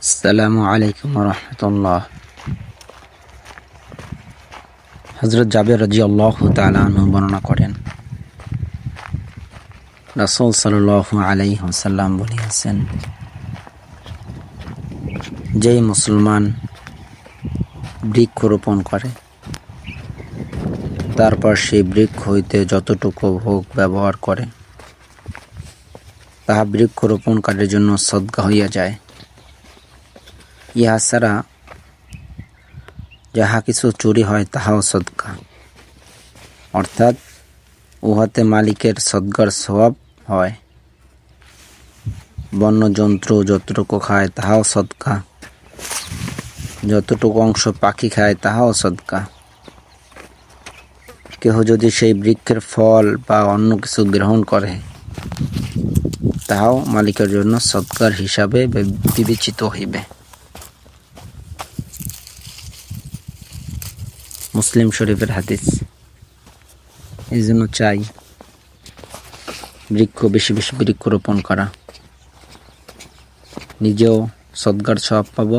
আসসালামু আলাইকুম রহমতুল্লাহ। হযরত জাবের রাদিয়াল্লাহু তাআলা আনহু বর্ণনা করেন, রাসূল সাল্লাল্লাহু আলাইহি ওয়াসাল্লাম বলেছেন, যেই মুসলমান বৃক্ষরোপণ করে, তারপর সেই বৃক্ষ হইতে যতটুকু ভোগ ব্যবহার করে, তাহা বৃক্ষরোপণকারীর জন্য সদকা হইয়া যায়। ইহা ছাড়া যাহা কিছু চুরি হয় তাহাও সদকা, অর্থাৎ উহাতে মালিকের সদকার সওয়াব হয়। বন্যজন্তু যতটুকু খায় তাহাও সদকা, যতটুকু অংশ পাখি খায় তাহাও সদকা। কেহ যদি সেই বৃক্ষের ফল বা অন্য কিছু গ্রহণ করে, তাহাও মালিকের জন্য সদকার হিসাবে বিবেচিত হইবে। মুসলিম শরীফের হাদিস। এই জন্য চাই বেশি বেশি বৃক্ষরোপণ করা, নিজেও সদকার সওয়াব পাব,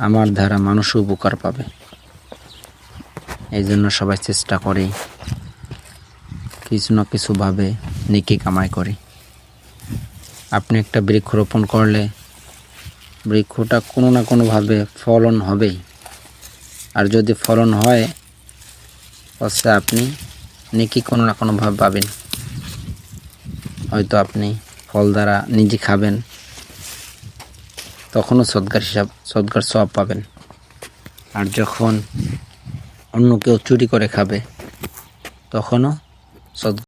আমার দ্বারা মানুষও উপকার পাবে। এই জন্য সবাই চেষ্টা করি কিছু না কিছুভাবে নেকি কামাই করি। আপনি একটা বৃক্ষরোপণ করলে বৃক্ষটা কোনো না কোনোভাবে ফলন হবেই, আর যদি ফলন হয় তাহলে আপনি নেকি কোনো না কোনোভাবে পাবেন। হয়তো আপনি ফল দ্বারা নিজে খাবেন, তখনও সদকার সওয়াব পাবেন। আর যখন অন্য কেউ চুরি করে খাবে, তখনও সদকা